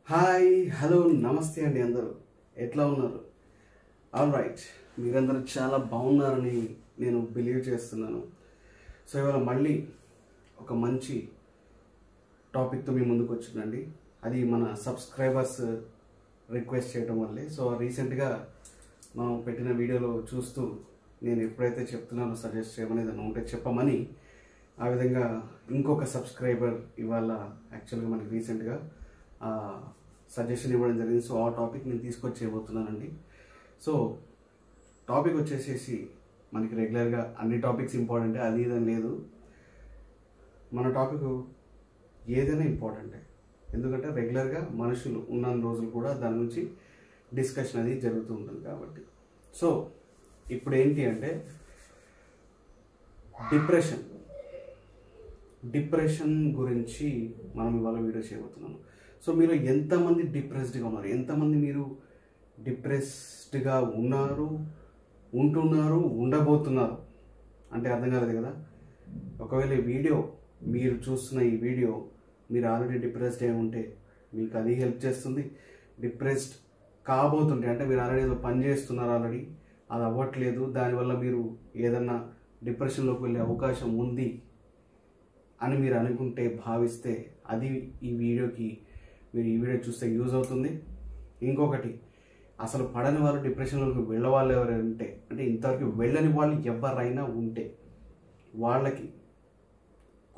Hi hello నమస్తే అండి. అందరూ ఎట్లా ఉన్నారు? ఆల్ రైట్, మీరందరూ చాలా బాగున్నారని నేను బిలీవ్ చేస్తున్నాను. సో ఇవాళ మళ్ళీ ఒక మంచి టాపిక్తో మీ ముందుకు వచ్చిందండి. అది మన సబ్స్క్రైబర్స్ రిక్వెస్ట్ చేయడం వల్లే. సో రీసెంట్గా మనం పెట్టిన వీడియోలో చూస్తూ నేను ఎప్పుడైతే చెప్తున్నానో సజెస్ట్ చేయమని ఏదైనా ఉంటే చెప్పమని, ఆ విధంగా ఇంకొక సబ్స్క్రైబర్ ఇవాళ యాక్చువల్గా మనకి రీసెంట్గా సజెషన్ ఇవ్వడం జరిగింది. సో ఆ టాపిక్ నేను తీసుకొచ్చి చేయబోతున్నానండి. సో టాపిక్ వచ్చేసేసి మనకి రెగ్యులర్గా అన్ని టాపిక్స్ ఇంపార్టెంటే, అది ఇదని లేదు. మన టాపిక్ ఏదైనా ఇంపార్టెంటే, ఎందుకంటే రెగ్యులర్గా మనుషులు ఉన్న రోజులు కూడా దాని నుంచి డిస్కషన్ అది జరుగుతూ ఉంటుంది కాబట్టి. సో ఇప్పుడు ఏంటి అంటే డిప్రెషన్ గురించి మనం ఇవాళ వీడియో చేయబోతున్నాము. సో మీరు ఎంతమంది డిప్రెస్డ్గా ఉన్నారు, ఎంతమంది మీరు డిప్రెస్డ్గా ఉంటున్నారు, ఉండబోతున్నారు అంటే అర్థం కాలేదు కదా. ఒకవేళ ఈ వీడియో మీరు చూస్తున్న ఈ వీడియో మీరు ఆల్రెడీ డిప్రెస్డ్ అయి ఉంటే మీకు అది హెల్ప్ చేస్తుంది. డిప్రెస్డ్ కాబోతుంటే అంటే మీరు ఆల్రెడీ ఏదో పని చేస్తున్నారు, ఆల్రెడీ అది అవ్వట్లేదు, దానివల్ల మీరు ఏదన్నా డిప్రెషన్లోకి వెళ్ళే అవకాశం ఉంది అని మీరు అనుకుంటే, భావిస్తే అది మీరు ఈ వీడియో చూస్తే యూజ్ అవుతుంది. ఇంకొకటి, అసలు పడని వాళ్ళు డిప్రెషన్లోకి వెళ్ళవాళ్ళు ఎవరంటే, అంటే ఇంతవరకు వెళ్ళని వాళ్ళు ఎవరైనా ఉంటే వాళ్ళకి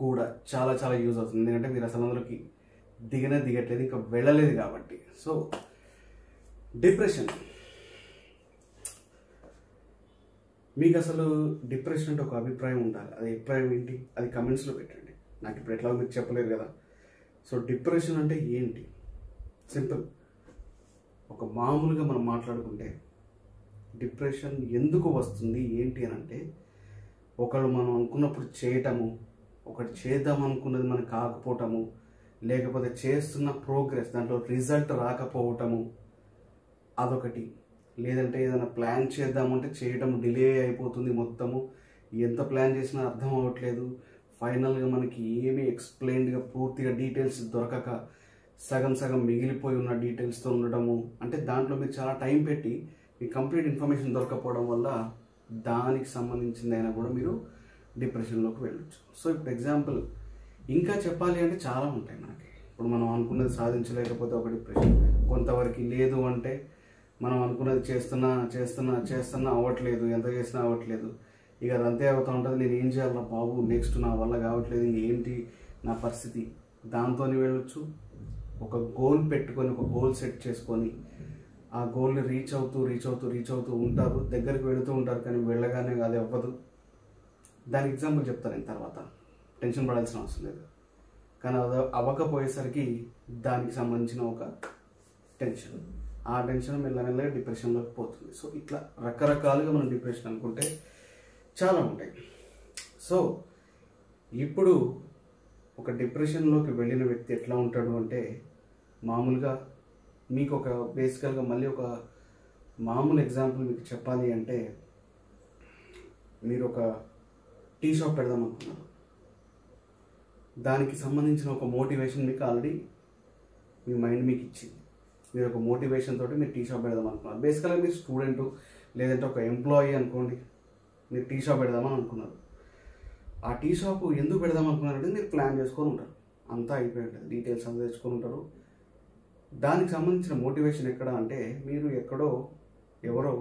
కూడా చాలా చాలా యూజ్ అవుతుంది. ఎందుకంటే మీరు అసలు అందులోకి దిగట్లేదు, ఇంకా వెళ్ళలేదు కాబట్టి. సో డిప్రెషన్, మీకు అసలు డిప్రెషన్ అంటే ఒక అభిప్రాయం ఉండాలి. అది అభిప్రాయం ఏంటి, అది కమెంట్స్లో పెట్టండి. నాకు ఇప్పుడు ఎట్లా మీకు చెప్పలేరు కదా. సో డిప్రెషన్ అంటే ఏంటి? సింపుల్, ఒక మామూలుగా మనం మాట్లాడుకుంటే డిప్రెషన్ ఎందుకు వస్తుంది ఏంటి అని అంటే, ఒకళ్ళు మనం అనుకున్నప్పుడు చేయటము, ఒకటి చేద్దాం అనుకున్నది మనకు కాకపోవటము, లేకపోతే చేస్తున్న ప్రోగ్రెస్ దాంట్లో రిజల్ట్ రాకపోవటము అదొకటి. లేదంటే ఏదైనా ప్లాన్ చేద్దామంటే చేయడం డిలే అయిపోతుంది, మొత్తము ఎంత ప్లాన్ చేసినా అర్థం అవ్వట్లేదు. ఫైనల్గా మనకి ఏమీ ఎక్స్ప్లెయిన్డ్గా పూర్తిగా డీటెయిల్స్ దొరకక సగం మిగిలిపోయి ఉన్న డీటెయిల్స్తో ఉండడము. అంటే దాంట్లో మీరు చాలా టైం పెట్టి మీకు కంప్లీట్ ఇన్ఫర్మేషన్ దొరకపోవడం వల్ల దానికి సంబంధించిందైనా కూడా మీరు డిప్రెషన్లోకి వెళ్ళొచ్చు. సో ఇప్పుడు ఎగ్జాంపుల్ ఇంకా చెప్పాలి అంటే చాలా ఉంటాయి మనకి. ఇప్పుడు మనం అనుకున్నది సాధించలేకపోతే ఒక డిప్రెషన్, కొంతవరకు లేదు అంటే మనం అనుకున్నది చేస్తున్నా అవ్వట్లేదు, ఎంత చేసినా అవ్వట్లేదు, ఇక అది అంతే అవుతూ ఉంటుంది. నేను ఏం చేయాలి బాబు, నెక్స్ట్ నా వల్ల కావట్లేదు, ఇంకేంటి నా పరిస్థితి, దాంతో వెళ్ళొచ్చు. ఒక గోల్ పెట్టుకొని, ఒక గోల్ సెట్ చేసుకొని ఆ గోల్ని రీచ్ అవుతూ ఉంటారు, దగ్గరికి వెళుతూ ఉంటారు, కానీ వెళ్ళగానే అది అవ్వదు. దాని ఎగ్జాంపుల్ చెప్తాను నేను తర్వాత, టెన్షన్ పడాల్సిన అవసరం లేదు. కానీ అది అవ్వకపోయేసరికి దానికి సంబంధించిన ఒక టెన్షన్, ఆ టెన్షన్ మెల్లమెల్లగా డిప్రెషన్లోకి పోతుంది. సో ఇట్లా రకరకాలుగా మనం డిప్రెషన్ అనుకుంటే చాలా ఉంటాయి. సో ఇప్పుడు ఒక డిప్రెషన్లోకి వెళ్ళిన వ్యక్తి ఎట్లా ఉంటాడు అంటే, మామూలుగా మీకు ఒక బేసికల్గా మళ్ళీ ఒక మామూలు ఎగ్జాంపుల్ మీకు చెప్పాలి అంటే, మీరు ఒక టీ షాప్ పెడదాం అనుకున్నారు, దానికి సంబంధించిన ఒక మోటివేషన్ మీకు ఆల్రెడీ మీ మైండ్ మీకు ఇచ్చింది. మీరు ఒక మోటివేషన్ తోటి మీరు టీ షాప్ పెడదాం అనుకున్నారు. బేసికల్గా మీరు స్టూడెంట్ లేదంటే ఒక ఎంప్లాయీ అనుకోండి, మీరు టీ షాప్ పెడదామని అనుకున్నారు. ఆ టీ షాప్ ఎందుకు పెడదాం అనుకున్నారంటే మీరు ప్లాన్ చేసుకొని ఉంటారు, అంతా అయిపోయి ఉంటుంది, డీటెయిల్స్ అంతా తెచ్చుకొని ఉంటారు. దానికి సంబంధించిన మోటివేషన్ ఎక్కడ అంటే, మీరు ఎక్కడో ఎవరో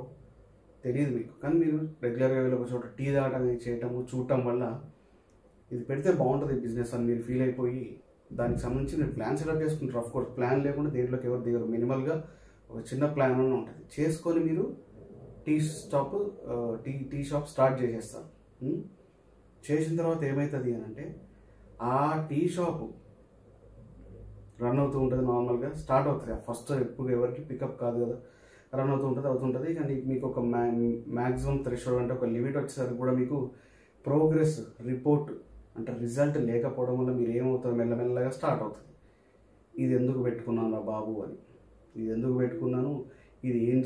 తెలియదు మీకు, కానీ మీరు రెగ్యులర్గా వెళ్ళి ఒక చోట టీ తాగడం చేయటము చూడటం వల్ల ఇది పెడితే బాగుంటుంది బిజినెస్ అని మీరు ఫీల్ అయిపోయి దానికి సంబంధించి మీరు ప్లాన్ సెటప్ చేసుకుంటారు. ఆఫ్ కోర్స్ ప్లాన్ లేకుండా దేంట్లోకి ఎవరు దిగరు, మినిమల్గా ఒక చిన్న ప్లాన్ అన్న ఉంటుంది. చేసుకొని మీరు టీ షాప్ స్టార్ట్ చేసేస్తారు. చేసిన తర్వాత ఏమవుతుంది అని అంటే, ఆ టీ షాపు రన్ అవుతూ ఉంటుంది, నార్మల్గా స్టార్ట్ అవుతుంది. ఫస్ట్ ఎప్పుడు ఎవరికి పికప్ కాదు కదా, రన్ అవుతుంటుంది. కానీ మీకు ఒక మ్యాక్సిమం థ్రెషోల్డ్ అంటే ఒక లిమిట్ వచ్చేసరికి కూడా మీకు ప్రోగ్రెస్ రిపోర్ట్ అంటే రిజల్ట్ లేకపోవడం వల్ల మీరు ఏమవుతారు, మెల్లమెల్లగా స్టార్ట్ అవుతుంది. ఇది ఎందుకు పెట్టుకున్నాను రా బాబు అని, ఇది ఎందుకు పెట్టుకున్నాను, ఇది ఏం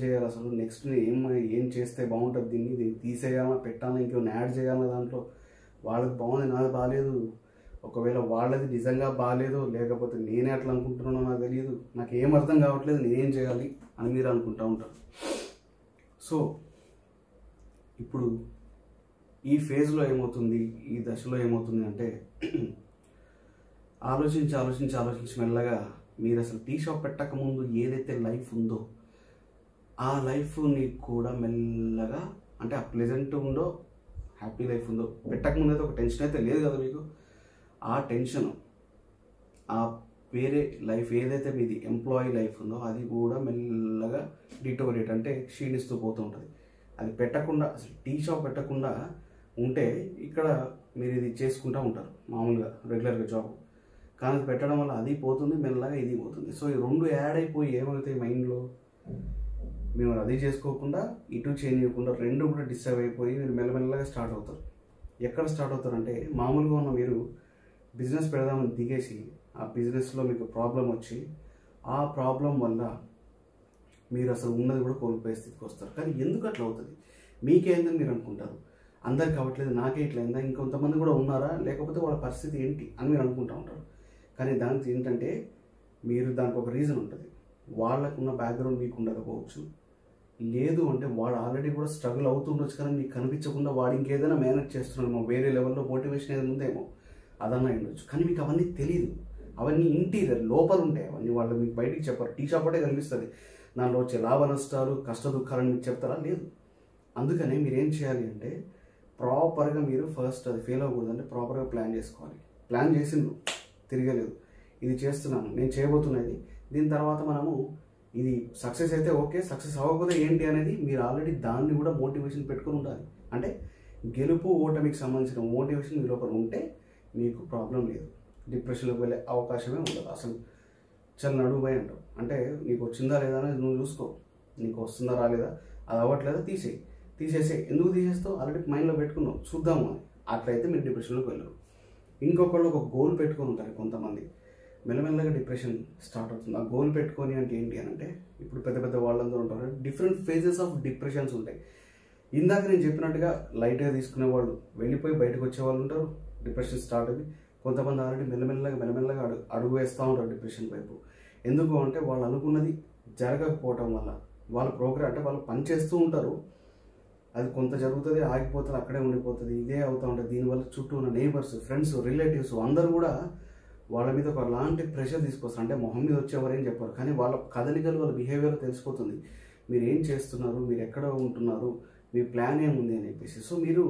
చేయాలి అసలు, నెక్స్ట్ ఏం చేస్తే బాగుంటుంది, దీన్ని తీసేయాలా పెట్టాలా, ఇంకేమైనా యాడ్ చేయాలా, దాంట్లో వాళ్ళకి బాగుంది నాది బాగాలేదు, ఒకవేళ వాళ్ళది నిజంగా బాగాలేదో లేకపోతే నేనే అట్లా అనుకుంటున్నానో నాకు తెలియదు, నాకు ఏం అర్థం కావట్లేదు, నేనేం చేయాలి అని మీరు అనుకుంటూ ఉంటారు. సో ఇప్పుడు ఈ ఫేజ్లో ఏమవుతుంది, ఈ దశలో ఏమవుతుంది అంటే ఆలోచించి మెల్లగా మీరు అసలు టీ షాప్ పెట్టక ముందు ఏదైతే లైఫ్ ఉందో ఆ లైఫ్ని కూడా మెల్లగా, అంటే ఆ ప్లెజెంట్ ఉందో హ్యాపీ లైఫ్ ఉందో, పెట్టక ముందు అయితే ఒక టెన్షన్ అయితే లేదు కదా మీకు, ఆ టెన్షన్, ఆ వేరే లైఫ్ ఏదైతే మీది ఎంప్లాయీ లైఫ్ ఉందో అది కూడా మెల్లగా డిటోరేట్ అంటే క్షీణిస్తూ పోతూ ఉంటుంది. అది పెట్టకుండా, అసలు టీ షాప్ పెట్టకుండా ఉంటే ఇక్కడ మీరు ఇది చేసుకుంటూ ఉంటారు మామూలుగా రెగ్యులర్గా జాబ్, కానీ అది పెట్టడం వల్ల అది పోతుంది, మెల్లగా ఇది పోతుంది. సో ఈ రెండు యాడ్ అయిపోయి ఏమవుతాయి మైండ్లో, మేము అది చేసుకోకుండా ఇటు చేంజ్ చేయకుండా రెండు కూడా డిస్టర్బ్ అయిపోయి మీరు మెల్లమెల్లగా స్టార్ట్ అవుతారు. ఎక్కడ స్టార్ట్ అవుతారంటే మామూలుగా ఉన్న మీరు బిజినెస్ పెడదామని దిగేసి ఆ బిజినెస్లో మీకు ప్రాబ్లం వచ్చి ఆ ప్రాబ్లం వల్ల మీరు అసలు ఉన్నది కూడా కోల్పోయే స్థితికి వస్తారు. కానీ ఎందుకు అట్లా అవుతుంది, మీకేందని మీరు అనుకుంటారు. అందరికి అవ్వట్లేదు, నాకే ఇట్లా అయిందా, ఇంకొంతమంది కూడా ఉన్నారా, లేకపోతే వాళ్ళ పరిస్థితి ఏంటి అని మీరు అనుకుంటూ ఉంటారు. కానీ దానికి ఏంటంటే మీరు దానికి ఒక రీజన్ ఉంటుంది. వాళ్ళకున్న బ్యాక్గ్రౌండ్ మీకు ఉండకపోవచ్చు, లేదు అంటే వాడు ఆల్రెడీ కూడా స్ట్రగుల్ అవుతుండొచ్చు, కానీ మీకు కనిపించకుండా వాడు ఇంకేదైనా మేనేజ్ చేస్తున్నాడేమో, వేరే లెవెల్లో మోటివేషన్ ఏదైనా ఉందేమో, అదన్నా ఉండొచ్చు. కానీ మీకు అవన్నీ తెలియదు, అవన్నీ ఇంటీరియర్ లోపల ఉంటాయి, అవన్నీ వాళ్ళు మీకు బయటికి చెప్పారు. టీ షాప్ ఒకటే కనిపిస్తుంది, దానిలో వచ్చే లాభ నష్టాలు కష్ట దుఃఖాలను మీకు చెప్తారా, లేదు. అందుకనే మీరు ఏం చేయాలి అంటే ప్రాపర్గా మీరు ఫస్ట్ అది ఫెయిల్ అవ్వకూడదంటే ప్రాపర్గా ప్లాన్ చేసుకోవాలి. ప్లాన్ చేసిండ్రు, తిరగలేదు, ఇది చేస్తున్నాను, నేను చేయబోతున్నది, దీని తర్వాత మనము ఇది సక్సెస్ అయితే ఓకే, సక్సెస్ అవ్వకపోతే ఏంటి అనేది మీరు ఆల్రెడీ దాన్ని కూడా మోటివేషన్ పెట్టుకుని ఉండాలి. అంటే గెలుపు ఓటమికి సంబంధించిన మోటివేషన్ మీ లోపల ఉంటే మీకు ప్రాబ్లం లేదు, డిప్రెషన్లోకి వెళ్ళే అవకాశమే ఉండదు. అసలు చాలా నడువుపోయి అంటావు, అంటే నీకు వచ్చిందా లేదా అనేది నువ్వు చూసుకో, నీకు వస్తుందా రాలేదా, అది అవ్వట్లేదా తీసేసే. ఎందుకు తీసేస్తావు, ఆల్రెడీ మైండ్లో పెట్టుకున్నావు, చూద్దాము అని. అట్లయితే మీరు డిప్రెషన్లోకి వెళ్ళరు. ఇంకొకళ్ళు ఒక గోల్ పెట్టుకొని ఉంటారు కొంతమంది, మెల్లమెల్లగా డిప్రెషన్ స్టార్ట్ అవుతుంది. ఆ గోల్ పెట్టుకొని అంటే ఏంటి అని అంటే, ఇప్పుడు పెద్ద పెద్ద వాళ్ళందరూ ఉంటారు, డిఫరెంట్ ఫేజెస్ ఆఫ్ డిప్రెషన్స్ ఉంటాయి. ఇందాక నేను చెప్పినట్టుగా లైట్గా తీసుకునే వాళ్ళు వెళ్ళిపోయి బయటకు వచ్చే వాళ్ళు ఉంటారు, డిప్రెషన్ స్టార్ట్ అయ్యి. కొంతమంది ఆల్రెడీ మెల్లమెల్లగా అడుగు వేస్తూ ఉంటారు డిప్రెషన్ వైపు. ఎందుకు అంటే వాళ్ళు అనుకున్నది జరగకపోవటం వల్ల, వాళ్ళ ప్రోగ్రామ్ అంటే వాళ్ళు పని చేస్తూ ఉంటారు, అది కొంత జరుగుతుంది, ఆగిపోతుంది, అక్కడే ఉండిపోతుంది, ఇదే అవుతూ ఉంటుంది. దీనివల్ల చుట్టూ ఉన్న నైబర్స్, ఫ్రెండ్స్, రిలేటివ్స్ అందరూ కూడా వాళ్ళ మీద ఒక లాంటి ప్రెషర్ తీసుకొస్తారు. అంటే మొహం మీద వచ్చేవారు ఏం చెప్పారు, కానీ వాళ్ళ కదలికలు, వాళ్ళ బిహేవియర్ తెలిసిపోతుంది, మీరు ఏం చేస్తున్నారు, మీరు ఎక్కడ ఉంటున్నారు, మీ ప్లాన్ ఏముంది అని చెప్పేసి. సో మీరు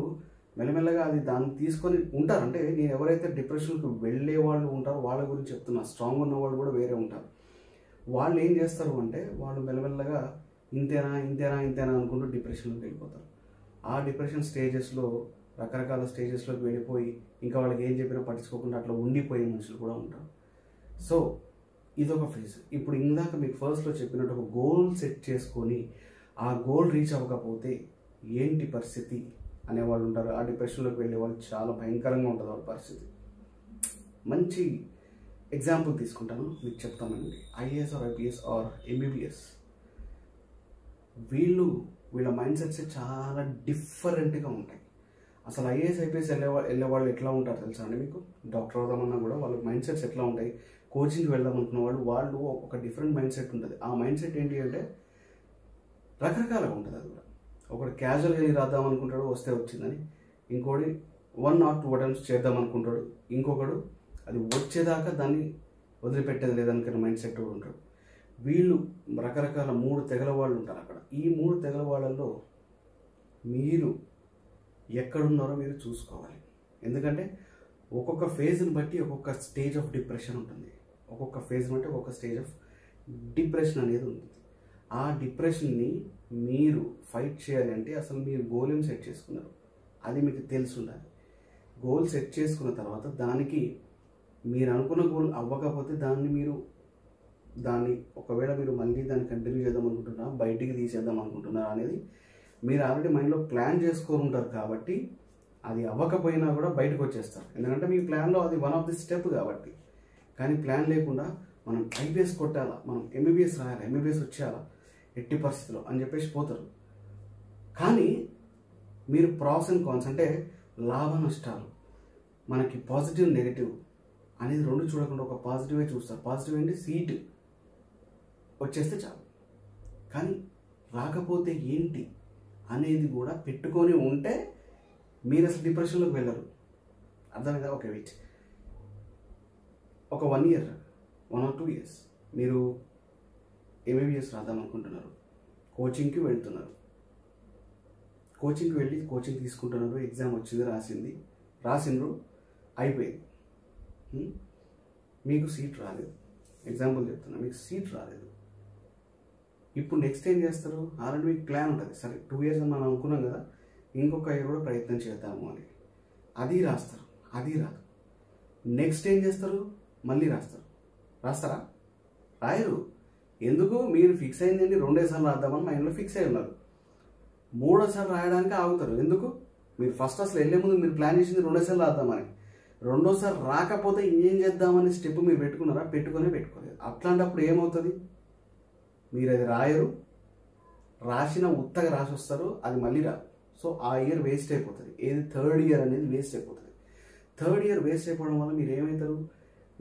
మెల్లమెల్లగా అది దాన్ని తీసుకొని ఉంటారు. అంటే నేను ఎవరైతే డిప్రెషన్కి వెళ్ళే వాళ్ళు ఉంటారో వాళ్ళ గురించి చెప్తున్నా, స్ట్రాంగ్ ఉన్న వాళ్ళు కూడా వేరే ఉంటారు. వాళ్ళు ఏం చేస్తారు అంటే వాళ్ళు మెల్లమెల్లగా ఇంతేనా అనుకుంటూ డిప్రెషన్లోకి వెళ్ళిపోతారు. ఆ డిప్రెషన్ స్టేజెస్లో రకరకాల స్టేజెస్లోకి వెళ్ళిపోయి ఇంకా వాళ్ళకి ఏం చెప్పినా పట్టించుకోకుండా అట్లా ఉండిపోయే మనుషులు కూడా ఉంటారు. సో ఇదొక ఫేజ్. ఇప్పుడు ఇందాక మీకు ఫస్ట్లో చెప్పినట్టు ఒక గోల్ సెట్ చేసుకొని ఆ గోల్ రీచ్ అవ్వకపోతే ఏంటి పరిస్థితి అనేవాళ్ళు ఉంటారు. ఆ డిప్రెషన్లోకి వెళ్ళే వాళ్ళు చాలా భయంకరంగా ఉంటుంది వాళ్ళ పరిస్థితి. మంచి ఎగ్జాంపుల్ తీసుకుంటాను, మీకు చెప్తానండి. IAS or IPS or MBBS, వీళ్ళ మైండ్ సెట్స్ చాలా డిఫరెంట్గా ఉంటాయి. అసలు ఐఏఎస్ ఐపీఎస్ వెళ్ళే వాళ్ళు ఎట్లా ఉంటారు తెలుసా అండి మీకు? డాక్టర్ అవుదామన్నా కూడా వాళ్ళ మైండ్ సెట్స్ ఎట్లా ఉంటాయి, కోచింగ్కి వెళ్దాం అనుకున్న వాళ్ళు ఒక డిఫరెంట్ మైండ్ సెట్ ఉంటుంది. ఆ మైండ్ సెట్ ఏంటి అంటే రకరకాలుగా ఉంటుంది. అది కూడా ఒకడు క్యాజువల్గా రాద్దాం అనుకుంటాడు, వస్తే వచ్చిందని. ఇంకోటి 1 or 2 attempts చేద్దాం అనుకుంటాడు. ఇంకొకడు అది వచ్చేదాకా దాన్ని వదిలిపెట్టేది లేదనుకున్న మైండ్ సెట్ కూడా ఉంటాడు. వీళ్ళు రకరకాల 3 తెగల వాళ్ళు ఉంటారు అక్కడ. ఈ 3 తెగల వాళ్ళల్లో మీరు ఎక్కడున్నారో మీరు చూసుకోవాలి. ఎందుకంటే ఒక్కొక్క ఫేజ్ని బట్టి ఒక్కొక్క స్టేజ్ ఆఫ్ డిప్రెషన్ ఉంటుంది, ఒక్కొక్క ఫేజ్ బట్టి ఒక్కొక్క స్టేజ్ ఆఫ్ డిప్రెషన్ అనేది ఉంటుంది. ఆ డిప్రెషన్ని మీరు ఫైట్ చేయాలి అంటే అసలు మీరు గోల్ ఏం సెట్ చేసుకున్నారు అది మీకు తెలిసి ఉండాలి. గోల్ సెట్ చేసుకున్న తర్వాత దానికి మీరు అనుకున్న గోల్ అవ్వకపోతే దాన్ని ఒకవేళ మీరు మళ్ళీ దాన్ని కంటిన్యూ చేద్దాం అనుకుంటున్నారా, బయటికి తీసేద్దాం అనుకుంటున్నారా అనేది మీరు ఆల్రెడీ మైండ్లో ప్లాన్ చేసుకొని ఉంటారు. కాబట్టి అది అవ్వకపోయినా కూడా బయటకు వచ్చేస్తారు, ఎందుకంటే మీ ప్లాన్లో అది వన్ ఆఫ్ ది స్టెప్ కాబట్టి. కానీ ప్లాన్ లేకుండా మనం ఐపీఎస్ కొట్టాలా, మనం ఎంబీబీఎస్ రాయాలా, ఎంబీబీఎస్ వచ్చేయాలా ఎట్టి పరిస్థితిలో అని చెప్పేసి పోతారు. కానీ మీరు ప్రాస్ అండ్ కాన్స్ అంటే లాభ నష్టాలు, మనకి పాజిటివ్ నెగిటివ్ అనేది రెండు చూడకుండా ఒక పాజిటివే చూస్తారు. పాజిటివ్ ఏంటి, సీట్ వచ్చేస్తే చాలు. కానీ రాకపోతే ఏంటి అనేది కూడా పెట్టుకొని ఉంటే మీరు అసలు డిప్రెషన్లోకి వెళ్ళరు. అర్థమైందా? ఓకే, వెయిట్, ఒక 1 year 1 or 2 years మీరు ఎంబీబీఎస్ రాద్దాం అనుకుంటున్నారు, కోచింగ్కి వెళ్తున్నారు, కోచింగ్కి వెళ్ళి కోచింగ్ తీసుకుంటున్నారు, ఎగ్జామ్ వచ్చింది, రాసిండ్రు, అయిపోయింది. మీకు సీట్ రాలేదు. ఎగ్జాంపుల్ చెప్తున్నా, మీకు సీట్ రాలేదు. ఇప్పుడు నెక్స్ట్ ఏం చేస్తారు? ఆల్రెడీ మీకు ప్లాన్ ఉంటుంది. సరే 2 years అని మనం అనుకున్నాం కదా, ఇంకొక year కూడా ప్రయత్నం చేద్దాము అని. అది రాస్తారు, అది రాదు. నెక్స్ట్ ఏం చేస్తారు? మళ్ళీ రాస్తారా? రాయరు. ఎందుకు? మీరు ఫిక్స్ అయిందండి 2 సార్లు రాద్దామని మైండ్లో ఫిక్స్ అయి ఉన్నారు. 3వ సారి రాయడానికి ఆగుతారు. ఎందుకు? మీరు ఫస్ట్ అసలు వెళ్ళే ముందు మీరు ప్లాన్ చేసింది 2 సార్లు రాద్దామని. 2వ సారి రాకపోతే ఏం చేద్దామని స్టెప్ మీరు పెట్టుకున్నారా? పెట్టుకోలేదు. అట్లాంటప్పుడు ఏమవుతుంది? మీరు అది రాయరు, రాసిన ఉత్తగా రాసి వస్తారు, అది మళ్ళీ రాదు. సో ఆ ఇయర్ వేస్ట్ అయిపోతుంది. ఏది? 3rd year అనేది వేస్ట్ అయిపోతుంది. 3rd year వేస్ట్ అయిపోవడం వల్ల మీరు ఏమవుతారు?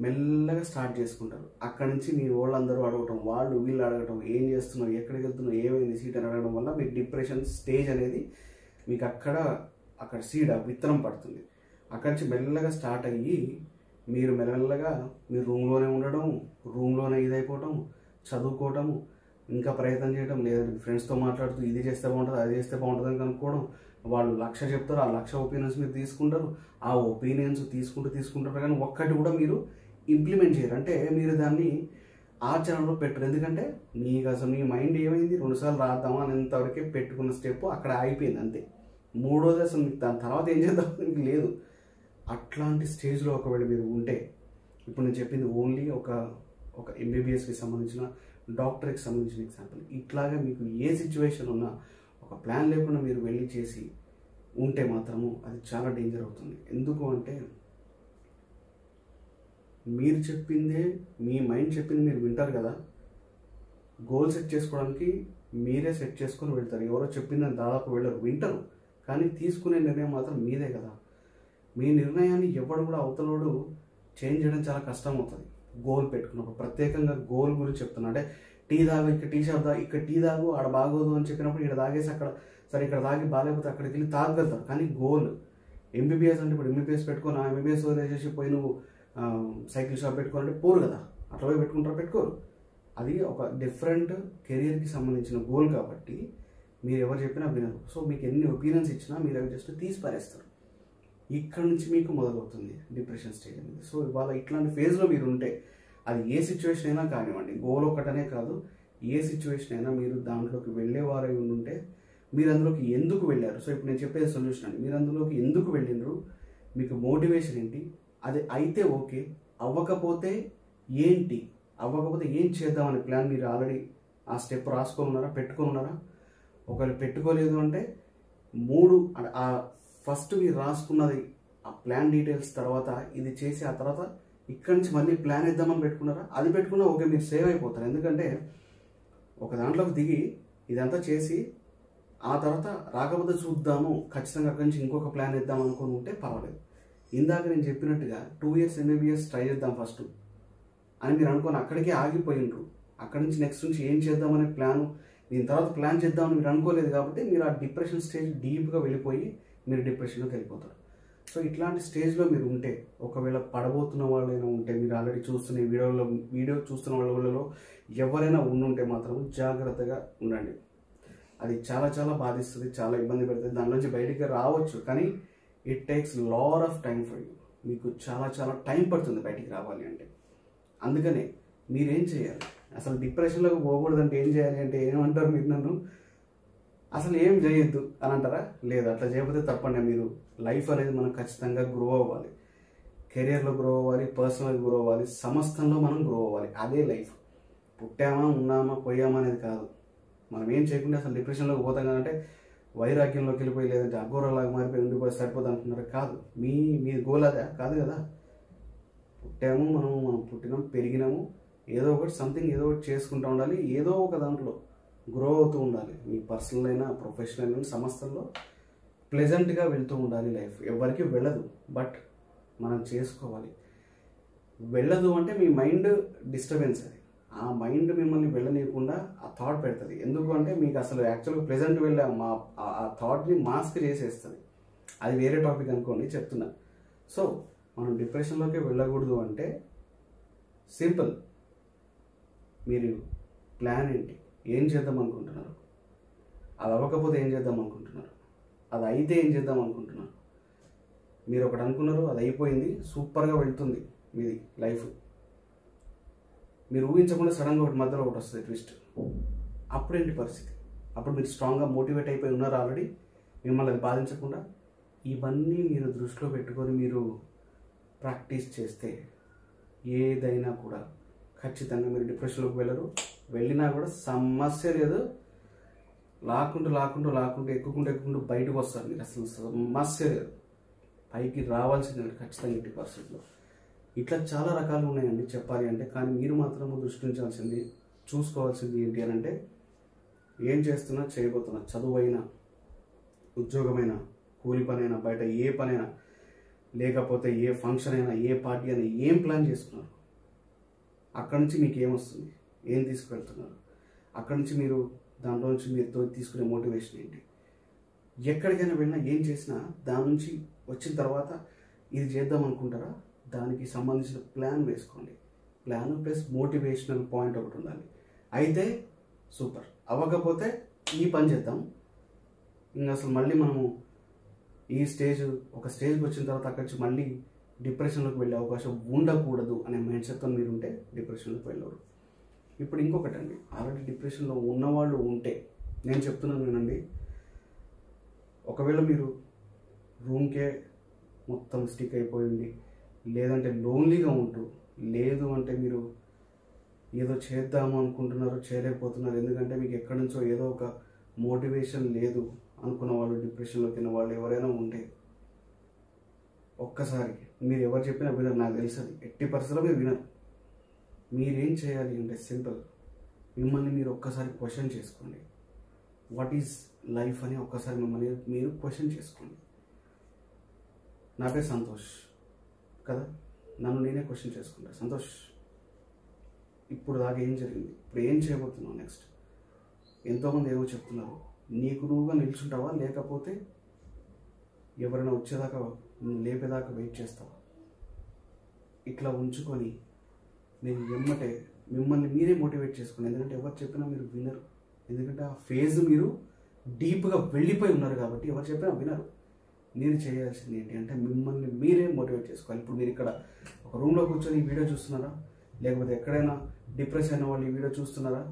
మెల్లగా స్టార్ట్ చేసుకుంటారు. అక్కడి నుంచి మీ వాళ్ళందరూ అడగటం, వీళ్ళు అడగటం, ఏం చేస్తున్నావు, ఎక్కడికి వెళ్తున్నావు, ఏమైంది సీట్ అని అడగడం వల్ల మీ డిప్రెషన్ స్టేజ్ అనేది మీకు అక్కడ సీడ్ విత్తనం పడుతుంది. అక్కడి నుంచి మెల్లగా స్టార్ట్ అయ్యి మీరు మెల్లగా మీరు రూమ్లోనే ఉండడం, రూమ్లోనే ఇదైపోవటం, చదువుకోవటము, ఇంకా ప్రయత్నం చేయడం, లేదా ఫ్రెండ్స్తో మాట్లాడుతూ ఇది చేస్తే బాగుంటుంది, అది చేస్తే బాగుంటుంది అని కనుక్కోవడం. వాళ్ళు 1,00,000 చెప్తారు, ఆ 1,00,000 ఒపీనియన్స్ మీరు తీసుకుంటారు. ఆ ఒపీనియన్స్ తీసుకుంటారు కానీ ఒక్కటి కూడా మీరు ఇంప్లిమెంట్ చేయరు. అంటే మీరు దాన్ని ఆచరణలో పెట్టరు. ఎందుకంటే మీకు అసలు మీ మైండ్ ఏమైంది? 2 సార్లు రాద్దామా అనేంతవరకే పెట్టుకున్న స్టెప్ అక్కడ అయిపోయింది అంతే. 3వది అసలు మీకు దాని తర్వాత ఏం చేద్దాం మీకు లేదు. అట్లాంటి స్టేజ్లో ఒకవేళ మీరు ఉంటే, ఇప్పుడు నేను చెప్పింది ఓన్లీ ఒక ఎంబీబీఎస్కి సంబంధించిన, డాక్టర్కి సంబంధించిన ఎగ్జాంపుల్. ఇట్లాగా మీకు ఏ సిచ్యువేషన్ ఉన్నా ఒక ప్లాన్ లేకుండా మీరు వెళ్ళి చేసి ఉంటే మాత్రము అది చాలా డేంజర్ అవుతుంది. ఎందుకు అంటే మీరు చెప్పిందే, మీ మైండ్ చెప్పింది మీరు వింటారు కదా. గోల్ సెట్ చేసుకోవడానికి మీరే సెట్ చేసుకొని వెళ్తారు. ఎవరో చెప్పిందని దాదాపు వెళ్ళరు, వింటారు. కానీ తీసుకునే నిర్ణయం మాత్రం మీదే కదా. మీ నిర్ణయాన్ని ఎవడు కూడా అవతలోడు చేంజ్ చేయడం చాలా కష్టం అవుతుంది. గోల్ పెట్టుకున్నప్పుడు ప్రత్యేకంగా గోల్ గురించి చెప్తున్నా. అంటే టీ తాగు, ఇక్కడ టీ షాప్ తాగు, ఇక్కడ టీ తాగు, ఆడ బాగోదు అని చెప్పినప్పుడు ఇక్కడ తాగేసి అక్కడ, సరే ఇక్కడ తాగి బాగాలేకపోతే అక్కడికి వెళ్ళి తాగలుగుతారు. కానీ గోల్ ఎంబీబీఎస్ అంటే ఇప్పుడు ఎంబీబీఎస్ పెట్టుకొని ఆ ఎంబీబీఎస్ వదిలేసి పోయి నువ్వు సైకిల్ షాప్ పెట్టుకోవాలంటే పోరు కదా. అట్లా పోయి పెట్టుకోరు. అది ఒక డిఫరెంట్ కెరియర్కి సంబంధించిన గోల్ కాబట్టి మీరు ఎవరు చెప్పినా వినరు. సో మీకు ఎన్ని ఒపీనియన్స్ ఇచ్చినా మీరు అవి జస్ట్ తీసి పారేస్తారు. ఇక్కడ నుంచి మీకు మొదలవుతుంది డిప్రెషన్ స్టేజ్ అనేది. సో ఇవాళ ఇట్లాంటి ఫేజ్లో మీరు ఉంటే, అది ఏ సిచ్యువేషన్ అయినా కానివ్వండి, గోల్ ఒక్కటనే కాదు, ఏ సిచ్యువేషన్ అయినా మీరు దాంట్లోకి వెళ్ళేవారై ఉంటే మీరు అందులోకి ఎందుకు వెళ్ళారు? సో ఇప్పుడు నేను చెప్పేది సొల్యూషన్ అండి. మీరు అందులోకి ఎందుకు వెళ్ళినారు, మీకు మోటివేషన్ ఏంటి, అది అయితే ఓకే, అవ్వకపోతే ఏంటి, అవ్వకపోతే ఏం చేద్దామనే ప్లాన్ మీరు ఆల్రెడీ ఆ స్టెప్ రాసుకొని ఉన్నారా, పెట్టుకొని ఉన్నారా? ఒకవేళ పెట్టుకోలేదు అంటే ఫస్ట్ మీరు రాసుకున్నది ఆ ప్లాన్ డీటెయిల్స్, తర్వాత ఇది చేసి ఆ తర్వాత ఇక్కడి నుంచి మళ్ళీ ప్లాన్ ఇద్దామని పెట్టుకున్నారా? అది పెట్టుకున్నా ఓకే, మీరు సేవ్ అయిపోతారు. ఎందుకంటే ఒక దాంట్లోకి దిగి ఇదంతా చేసి ఆ తర్వాత రాకపోతే చూద్దాము, ఖచ్చితంగా అక్కడి నుంచి ఇంకొక ప్లాన్ ఇద్దాం అనుకుని ఉంటే పర్వాలేదు. ఇందాక నేను చెప్పినట్టుగా 2 years ఎంబీబీఎస్ ట్రై చేద్దాం ఫస్ట్ అని మీరు అనుకొని అక్కడికే ఆగిపోయినరు. అక్కడి నుంచి నెక్స్ట్ నుంచి ఏం చేద్దామనే ప్లాను, దీని తర్వాత ప్లాన్ చేద్దామని మీరు అనుకోలేదు కాబట్టి మీరు ఆ డిప్రెషన్ స్టేజ్ డీప్గా వెళ్ళిపోయి మీరు డిప్రెషన్లోకి వెళ్ళిపోతారు. సో ఇట్లాంటి స్టేజ్లో మీరు ఉంటే, ఒకవేళ పడబోతున్న వాళ్ళైనా ఉంటే, మీరు ఆల్రెడీ చూస్తున్న వీడియో చూస్తున్న వాళ్ళలో ఎవరైనా ఉండుంటే మాత్రం జాగ్రత్తగా ఉండండి. అది చాలా చాలా బాధిస్తుంది, చాలా ఇబ్బంది పెడుతుంది. దాని నుంచి బయటికి రావచ్చు, కానీ it takes lot of time for you. మీకు చాలా చాలా టైం పడుతుంది బయటికి రావాలి అంటే. అందుకనే మీరేం చేయాలి, అసలు డిప్రెషన్లోకి పోకూడదంటే ఏం చేయాలి అంటే ఏమంటారు మీరు నన్ను? అసలు ఏం చేయొద్దు అని అంటారా? లేదు, అట్లా చేయకపోతే తప్పండి. మీరు లైఫ్ అనేది మనం ఖచ్చితంగా గ్రో అవ్వాలి, కెరియర్లో గ్రో అవ్వాలి, పర్సనల్గా గ్రో అవ్వాలి, సమస్తంలో మనం గ్రో అవ్వాలి. అదే లైఫ్. పుట్టామా, ఉన్నామా, పోయామా అనేది కాదు. మనం ఏం చేయకుండా అసలు డిప్రెషన్లోకి పోతాం కదంటే వైరాగ్యంలోకి వెళ్ళిపోయి, లేదంటే అఘోరలాగా మారిపోయి ఉండిపోయి సరిపోతుంది అంటున్నారు. కాదు, మీ గోల్ అదే కాదు కదా. పుట్టాము, మనం పుట్టినాము, పెరిగినాము, ఏదో ఒకటి సంథింగ్ ఏదో ఒకటి చేసుకుంటూ ఉండాలి, ఏదో ఒక దాంట్లో గ్రో అవుతూ ఉండాలి. మీ పర్సనల్ అయినా ప్రొఫెషనల్ అయినా సమస్యల్లో ప్లెజెంట్గా వెళ్తూ ఉండాలి లైఫ్. ఎవరికి వెళ్ళదు, బట్ మనం చేసుకోవాలి. వెళ్ళదు అంటే మీ మైండ్ డిస్టర్బెన్స్, అది ఆ మైండ్ మిమ్మల్ని వెళ్ళనీయకుండా ఆ థాట్ పెడుతుంది. ఎందుకు అంటే మీకు అసలు యాక్చువల్గా ప్రెజెంట్ వెళ్ళే ఆ థాట్ని మాస్క్ చేసేస్తుంది. అది వేరే టాపిక్ అనుకోండి, చెప్తున్నా. సో మనం డిప్రెషన్లోకి వెళ్ళకూడదు అంటే సింపుల్, మీరు ప్లాన్ ఏంటి, ఏం చేద్దాం అనుకుంటున్నారు, అది అవ్వకపోతే ఏం చేద్దాం అనుకుంటున్నారు, అది అయితే ఏం చేద్దాం అనుకుంటున్నారు. మీరు ఒకటి అనుకున్నారు, అది అయిపోయింది, సూపర్గా వెళ్తుంది మీది లైఫ్. మీరు ఊహించకుండా సడన్గా ఒకటి మధ్యలో ఒకటి వస్తుంది ట్విస్ట్. అప్పుడేంటి పరిస్థితి? అప్పుడు మీరు స్ట్రాంగ్గా మోటివేట్ అయిపోయి ఉన్నారు ఆల్రెడీ, మిమ్మల్ని అది బాధించకుండా. ఇవన్నీ మీరు దృష్టిలో పెట్టుకొని మీరు ప్రాక్టీస్ చేస్తే ఏదైనా కూడా ఖచ్చితంగా మీరు డిప్రెషన్లోకి వెళ్ళరు. వెళ్ళినా కూడా సమస్య లేదు, లాక్కుంటూ ఎక్కుకుంటూ బయటకు వస్తారు. మీరు అసలు సమస్య లేదు, పైకి రావాల్సిందే ఖచ్చితంగా 80%. ఇట్లా చాలా రకాలు ఉన్నాయండి చెప్పాలి అంటే. కానీ మీరు మాత్రము దృష్టి ఉంచాల్సింది, చూసుకోవాల్సింది ఏంటి అని అంటే, ఏం చేస్తున్నా చేయబోతున్నా, చదువైనా, ఉద్యోగమైనా, కూలి పనైనా, బయట ఏ పనైనా, లేకపోతే ఏ ఫంక్షన్ అయినా, ఏ పార్టీ అయినా, ఏం ప్లాన్ చేసుకున్నారు, అక్కడి నుంచి మీకు ఏమొస్తుంది, ఏం తీసుకువెళ్తున్నారు, అక్కడి నుంచి మీరు దాంట్లో నుంచి మీరు తీసుకునే మోటివేషన్ ఏంటి. ఎక్కడికైనా వెళ్ళినా ఏం చేసినా దాని నుంచి వచ్చిన తర్వాత ఇది చేద్దాం అనుకుంటారా, దానికి సంబంధించిన ప్లాన్ వేసుకోండి. ప్లాన్ ప్లస్ మోటివేషనల్ పాయింట్ ఒకటి ఉండాలి. అయితే సూపర్, అవ్వకపోతే ఈ పని చేద్దాం. ఇంకా అసలు మళ్ళీ మనము ఈ ఒక స్టేజ్కి వచ్చిన తర్వాత అక్కడి నుంచి మళ్ళీ డిప్రెషన్లోకి వెళ్ళే అవకాశం ఉండకూడదు అనే మైండ్ సెట్తో మీరు ఉంటే డిప్రెషన్లోకి వెళ్ళరు. ఇప్పుడు ఇంకొకటి అండి, ఆల్రెడీ డిప్రెషన్లో ఉన్నవాళ్ళు ఉంటే నేను చెప్తున్నాను వినండి. ఒకవేళ మీరు రూమ్కే మొత్తం స్టిక్ అయిపోయింది, లేదంటే లోన్లీగా ఉంటూ, లేదు అంటే మీరు ఏదో చేద్దాము అనుకుంటున్నారు, చేయలేకపోతున్నారు, ఎందుకంటే మీకు ఎక్కడి నుంచో ఏదో ఒక మోటివేషన్ లేదు అనుకున్న వాళ్ళు, డిప్రెషన్లోకి వెళ్ళిన వాళ్ళు ఎవరైనా ఉంటే ఒక్కసారి మీరు ఎవరు చెప్పినా వినరు, నాకు తెలుసది 80% మీరు వినరు. మీరేం చేయాలి అంటే సింపుల్, మిమ్మల్ని మీరు ఒక్కసారి క్వశ్చన్ చేసుకోండి. వాట్ ఈజ్ లైఫ్ అని ఒక్కసారి మిమ్మల్ని మీరు క్వశ్చన్ చేసుకోండి. నా పేరు సంతోష్ కదా, నన్ను నేనే క్వశ్చన్ చేసుకుంటా. సంతోష్, ఇప్పుడు దాకా ఏం జరిగింది, ఇప్పుడు ఏం చేయబోతున్నావు నెక్స్ట్? ఎంతోమంది ఏమో చెప్తున్నారు, నీకు నువ్వుగా నిల్చుంటావా, లేకపోతే ఎవరైనా వచ్చేదాకా లేపేదాకా వెయిట్ చేస్తావా? ఇట్లా ఉంచుకొని మీరు ఎమ్మటే మిమ్మల్ని మీరే మోటివేట్ చేసుకోండి. ఎందుకంటే ఎవరు చెప్పినా మీరు వినరు, ఎందుకంటే ఆ ఫేజ్ మీరు డీప్గా వెళ్ళిపోయి ఉన్నారు కాబట్టి ఎవరు చెప్పినా వినరు. మీరు చేయాల్సింది ఏంటి అంటే మిమ్మల్ని మీరే మోటివేట్ చేసుకోవాలి. ఇప్పుడు మీరు ఇక్కడ ఒక రూమ్లో కూర్చొని ఈ వీడియో చూస్తున్నారా, లేకపోతే ఎక్కడైనా డిప్రెస్ అయిన వాళ్ళు ఈ వీడియో చూస్తున్నారా?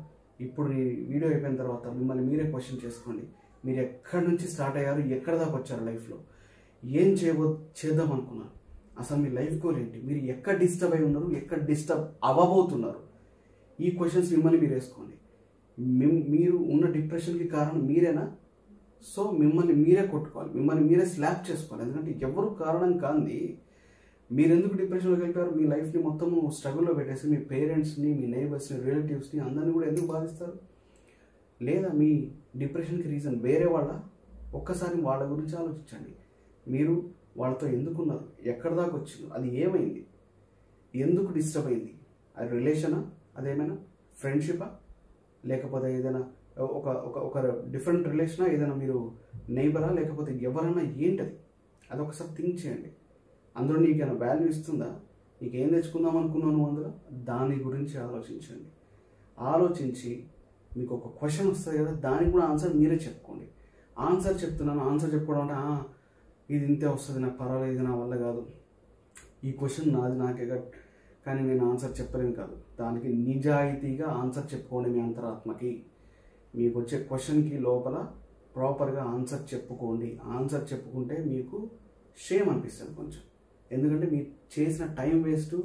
ఇప్పుడు ఈ వీడియో అయిపోయిన తర్వాత మిమ్మల్ని మీరే క్వశ్చన్ చేసుకోండి. మీరు ఎక్కడి నుంచి స్టార్ట్ అయ్యారు, ఎక్కడ దాకా వచ్చారు లైఫ్లో, ఏం చేద్దాం అనుకున్నారు, అసలు మీ లైఫ్ గోల్ ఏంటి, మీరు ఎక్కడ డిస్టర్బ్ అయి ఉన్నారు, ఎక్కడ డిస్టర్బ్ అవ్వబోతున్నారు, ఈ క్వశ్చన్స్ మిమ్మల్ని మీరు వేసుకోండి. మీరు ఉన్న డిప్రెషన్కి కారణం మీరేనా? సో మిమ్మల్ని మీరే కొట్టుకోవాలి, మిమ్మల్ని మీరే స్లాప్ చేసుకోవాలి. ఎందుకంటే ఎవరు కారణం కాంది. మీరు ఎందుకు డిప్రెషన్లోకి వెళ్ళిపోయారు, మీ లైఫ్ని మొత్తము స్ట్రగుల్లో పెట్టేసి మీ పేరెంట్స్ని, మీ నైబర్స్ని, రిలేటివ్స్ని అందరినీ కూడా ఎందుకు బాధిస్తారు? లేదా మీ డిప్రెషన్కి రీజన్ వేరే వాళ్ళ? ఒక్కసారి వాళ్ళ గురించి ఆలోచించండి. మీరు వాళ్ళతో ఎందుకున్నారు, ఎక్కడ దాకా వచ్చింది, అది ఏమైంది, ఎందుకు డిస్టర్బ్ అయింది? అది రిలేషనా, అదేమైనా ఫ్రెండ్షిపా, లేకపోతే ఏదైనా ఒక డిఫరెంట్ రిలేషనా, ఏదైనా మీరు నైబరా, లేకపోతే ఎవరైనా ఏంటది? అది ఒకసారి థింక్ చేయండి. అందులో నీకైనా వాల్యూ ఇస్తుందా, నీకేం తెచ్చుకుందాం అనుకున్నాను అందులో, దాని గురించి ఆలోచించండి. ఆలోచించి మీకు ఒక క్వశ్చన్ వస్తుంది కదా, దానికి కూడా ఆన్సర్ మీరే చెప్పుకోండి. ఆన్సర్ చెప్తున్నాను, ఆన్సర్ చెప్పుకోవడం అంటే ఇది ఇంతే వస్తుంది, నాకు పర్వాలేదు, ఇది నా వల్ల కాదు, ఈ క్వశ్చన్ నాకే కానీ నేను ఆన్సర్ చెప్పలేను కాదు. దానికి నిజాయితీగా ఆన్సర్ చెప్పుకోండి. మీ అంతరాత్మకి మీకు వచ్చే క్వశ్చన్కి లోపల ప్రాపర్గా ఆన్సర్ చెప్పుకోండి. ఆన్సర్ చెప్పుకుంటే మీకు షేమ్ అనిపిస్తుంది కొంచెం, ఎందుకంటే మీరు చేసిన టైం వేస్ట్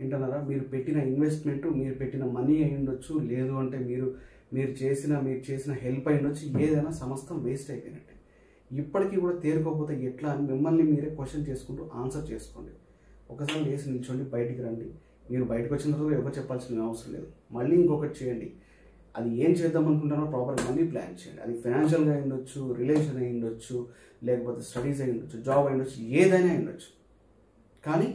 ఏంటన్నారా, మీరు పెట్టిన ఇన్వెస్ట్మెంట్, మీరు పెట్టిన మనీ అయి ఉండొచ్చు, లేదు అంటే మీరు చేసిన హెల్ప్ అయి ఉండొచ్చు, ఏదైనా సమస్తం వేస్ట్ అయిపోయినట్టే. ఇప్పటికీ కూడా తేరుకోకపోతే ఎట్లా అని మిమ్మల్ని మీరే క్వశ్చన్ చేసుకుంటూ ఆన్సర్ చేసుకోండి. ఒకసారి వేసి నిల్చోండి, బయటికి రండి. మీరు బయటకు వచ్చిన తర్వాత ఎవరు చెప్పాల్సిన అవసరం లేదు. మళ్ళీ ఇంకొకటి చేయండి, అది ఏం చేద్దాం అనుకుంటారో ప్రాపర్గా మళ్ళీ ప్లాన్ చేయండి. అది ఫైనాన్షియల్గా అయి ఉండొచ్చు, రిలేషన్ అయి ఉండొచ్చు, లేకపోతే స్టడీస్ అయి ఉండొచ్చు, జాబ్ అయి ఉండొచ్చు, ఏదైనా అయి ఉండొచ్చు. కానీ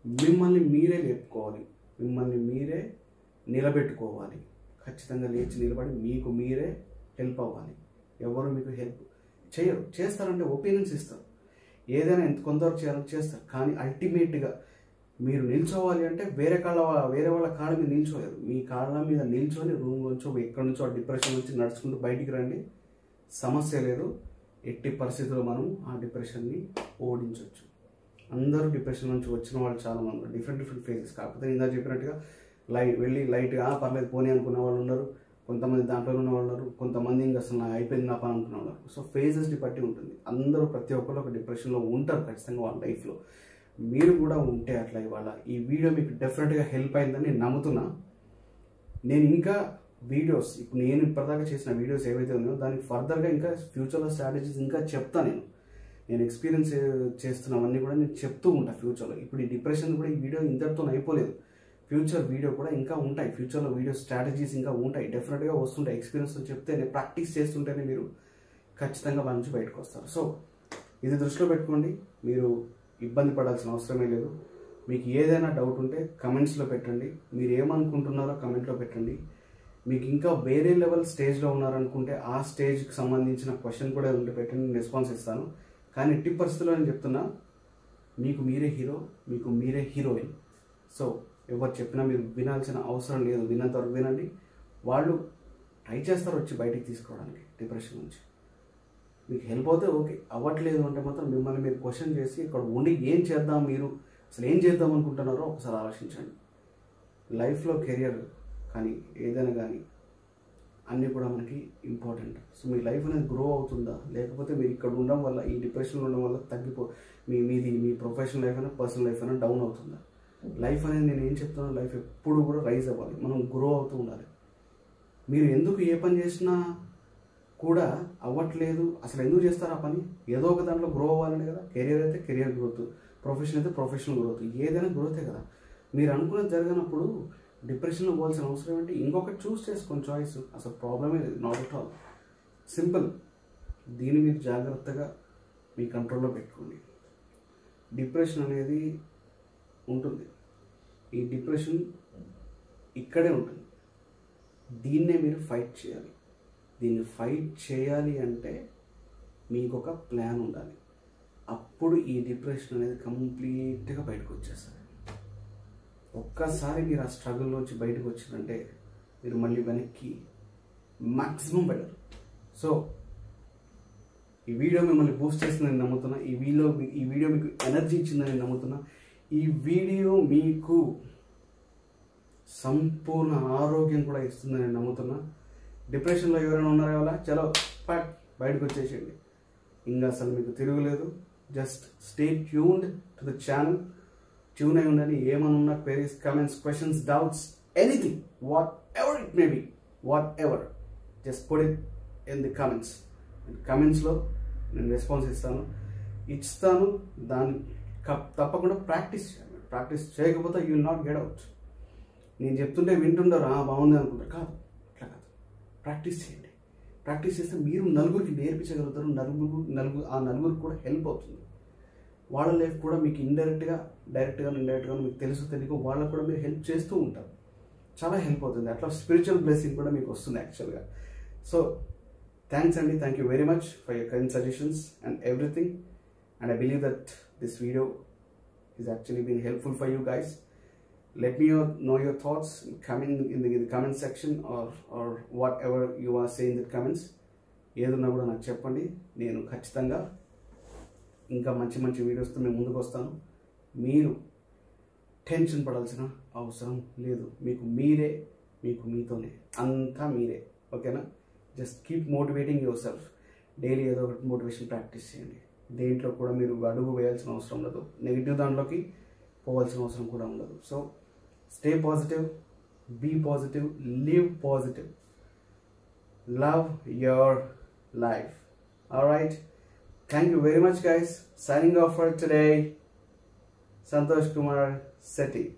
మిమ్మల్ని మీరే లేపుకోవాలి, మిమ్మల్ని మీరే నిలబెట్టుకోవాలి. ఖచ్చితంగా లేచి నిలబడి మీకు మీరే హెల్ప్ అవ్వాలి. ఎవరు మీకు హెల్ప్ చేయరు. చేస్తారంటే ఒపీనియన్స్ ఇస్తారు, ఏదైనా ఎంత కొంతవరకు చేయాలని చేస్తారు. కానీ అల్టిమేట్గా మీరు నిల్చోవాలి అంటే వేరే వాళ్ళ కాళ్ళ మీద నిల్చోలేరు. మీ కాళ్ళ మీద నిల్చొని రూమ్ నుంచో ఎక్కడి నుంచో ఆ డిప్రెషన్ నుంచి నడుచుకుంటూ బయటికి రండి. సమస్య లేదు. ఎట్టి పరిస్థితుల్లో మనం ఆ డిప్రెషన్ని ఓడించవచ్చు. అందరూ డిప్రెషన్ నుంచి వచ్చిన వాళ్ళు చాలామంది ఉన్నారు, డిఫరెంట్ ఫేజెస్. కాకపోతే ఇందాక చెప్పినట్టుగా వెళ్ళి లైట్గా పర్లేదు పోనీ అనుకునే వాళ్ళు ఉన్నారు, కొంతమంది దాంట్లో ఉన్న వాళ్ళు ఉన్నారు, కొంతమంది ఇంకా అసలు నాకు అయిపోయింది నా పని అనుకునే వాళ్ళు. సో ఫేజెస్ని బట్టి ఉంటుంది. అందరూ ప్రతి ఒక్కరు ఒక డిప్రెషన్లో ఉంటారు ఖచ్చితంగా వాళ్ళ లైఫ్లో. మీరు కూడా ఉంటే అట్లా ఇవాళ ఈ వీడియో మీకు డెఫినెట్గా హెల్ప్ అయిందని నేను నమ్ముతున్నా. నేను ఇంకా వీడియోస్ ఇప్పుడు నేను ఇప్పటిదాకా చేసిన వీడియోస్ ఏవైతే ఉన్నాయో దానికి ఫర్దర్గా ఇంకా ఫ్యూచర్లో స్ట్రాటజీస్ ఇంకా చెప్తాను. నేను ఎక్స్పీరియన్స్ చేస్తున్నవన్నీ కూడా నేను చెప్తూ ఉంటాను ఫ్యూచర్లో. ఇప్పుడు ఈ డిప్రెషన్ కూడా ఈ వీడియో ఇంతటితో అయిపోలేదు. ఫ్యూచర్ వీడియో కూడా ఇంకా ఉంటాయి. ఫ్యూచర్లో వీడియో స్ట్రాటజీస్ ఇంకా ఉంటాయి, డెఫినెట్గా వస్తుంటాయి. ఎక్స్పీరియన్స్తో చెప్తేనే, ప్రాక్టీస్ చేస్తుంటేనే మీరు ఖచ్చితంగా వాళ్ళ నుంచి బయటకు వస్తారు. సో ఇది దృష్టిలో పెట్టుకోండి. మీరు ఇబ్బంది పడాల్సిన అవసరమే లేదు. మీకు ఏదైనా డౌట్ ఉంటే కమెంట్స్లో పెట్టండి. మీరు ఏమనుకుంటున్నారో కమెంట్లో పెట్టండి. మీకు ఇంకా వేరే లెవెల్ స్టేజ్లో ఉన్నారనుకుంటే ఆ స్టేజ్కి సంబంధించిన క్వశ్చన్ కూడా ఉంటే పెట్టండి, నేను రెస్పాన్స్ ఇస్తాను. కానీ ఎట్టి పరిస్థితుల్లో నేను చెప్తున్నా, మీకు మీరే హీరో, మీకు మీరే హీరోయిన్. సో ఎవరు చెప్పినా మీరు వినాల్సిన అవసరం లేదు. విన్నంత వరకు వినండి. వాళ్ళు ట్రై చేస్తారు వచ్చి బయటికి తీసుకోవడానికి డిప్రెషన్ నుంచి. మీకు హెల్ప్ అవుతే ఓకే, అవ్వట్లేదు అంటే మాత్రం మిమ్మల్ని మీరు క్వశ్చన్ చేసి ఇక్కడ ఉండి ఏం చేద్దాం, మీరు అసలు ఏం చేద్దాం అనుకుంటున్నారో ఒకసారి ఆలోచించండి. లైఫ్లో కెరియర్ కానీ ఏదైనా కానీ అన్నీ కూడా మనకి ఇంపార్టెంట్. సో మీ లైఫ్ అనేది గ్రో అవుతుందా, లేకపోతే మీరు ఇక్కడ ఉండడం వల్ల, ఈ డిప్రెషన్లో ఉండడం వల్ల మీ ప్రొఫెషనల్ లైఫ్ అయినా పర్సనల్ లైఫ్ అయినా డౌన్ అవుతుందా? లైఫ్ అనేది నేను ఏం చెప్తున్నాను, లైఫ్ ఎప్పుడు కూడా రైజ్ అవ్వాలి, మనం గ్రో అవుతూ ఉండాలి. మీరు ఎందుకు ఏ పని చేసినా కూడా అవ్వట్లేదు, అసలు ఎందుకు చేస్తారు ఆ పని? ఏదో ఒక దాంట్లో గ్రో అవ్వాలని కదా. కెరియర్ అయితే కెరియర్ గ్రోత్, ప్రొఫెషన్ అయితే ప్రొఫెషనల్ గ్రోత్, ఏదైనా గ్రోతే కదా. మీరు అనుకున్నది జరగనప్పుడు డిప్రెషన్లో పోవాల్సిన అవసరం ఏంటి? ఇంకొకటి చూస్ చేసుకోండి, చాయిస్. అసలు ప్రాబ్లమే లేదు, నాట్ అట్ ఆల్, సింపుల్. దీన్ని మీరు జాగ్రత్తగా మీ కంట్రోల్లో పెట్టుకోండి. డిప్రెషన్ అనేది ఉంటుంది, ఈ డిప్రెషన్ ఇక్కడే ఉంటుంది. దీన్నే మీరు ఫైట్ చేయాలి. దీన్ని ఫైట్ చేయాలి అంటే మీకు ఒక ప్లాన్ ఉండాలి. అప్పుడు ఈ డిప్రెషన్ అనేది కంప్లీట్గా బయటకు వచ్చేస్తుంది. ఒక్కసారి మీరు ఆ స్ట్రగుల్లోంచి బయటకు వచ్చిందంటే మీరు మళ్ళీ వెనక్కి మ్యాక్సిమం బెటర్. సో ఈ వీడియో మిమ్మల్ని బూస్ట్ చేస్తుందని నమ్ముతున్నా. ఈ వీడియో మీకు ఎనర్జీ ఇచ్చిందని నమ్ముతున్నా. ఈ వీడియో మీకు సంపూర్ణ ఆరోగ్యం కూడా ఇస్తుందని నమ్ముతున్నా. డిప్రెషన్లో ఎవరైనా ఉన్నారో వల్ల చలో పట్ బయటకు వచ్చేసేయండి. ఇంకా అసలు మీకు తిరుగులేదు. Just stay tuned to the channel. Tune అయి ఉండండి. ఏమైనా ఉన్న queries, comments, questions, doubts, anything, whatever it may be, whatever, just put it in the comments. కమెంట్స్లో నేను రెస్పాన్స్ ఇస్తాను. దాన్ని తప్పకుండా ప్రాక్టీస్ చేయాలి. ప్రాక్టీస్ చేయకపోతే you will not get out. నేను చెప్తుంటే వింటుంటారు, బాగుంది అనుకుంటారు. కాదు, అట్లా కాదు. ప్రాక్టీస్ చేయండి. ప్రాక్టీస్ చేస్తే మీరు నలుగురికి నేర్పించగలుగుతారు. నలుగురికి కూడా హెల్ప్ అవుతుంది. వాళ్ళ లైఫ్ కూడా మీకు డైరెక్ట్గా మీకు తెలుసు తెలియక వాళ్ళకు కూడా మీరు హెల్ప్ చేస్తూ ఉంటారు. చాలా హెల్ప్ అవుతుంది. అట్లా స్పిరిచువల్ బ్లెస్సింగ్ కూడా మీకు వస్తుంది యాక్చువల్గా. సో థ్యాంక్స్ అండి. Thank you very much for your kind suggestions and everything. And I believe that this video is actually been helpful for you guys. Let me know your thoughts in the comment section or whatever you are saying in the comments. ఏదన్నా కూడా నాకు చెప్పండి. నేను ఖచ్చితంగా ఇంకా మంచి వీడియోస్తో మేము ముందుకు వస్తాను. మీరు టెన్షన్ పడాల్సిన అవసరం లేదు. మీకు మీతోనే అంతా మీరే. ఓకేనా? Just keep motivating your self. Daily ఏదో ఒకటి మోటివేషన్ ప్రాక్టీస్ చేయండి. దేంట్లో కూడా మీరు అడుగు వేయాల్సిన అవసరం ఉండదు. నెగిటివ్ దాంట్లోకి పోవాల్సిన అవసరం కూడా ఉండదు. So stay positive, be positive, live positive, love your life. All right, thank you very much guys. Signing off for today, Santosh Kumar Sethi.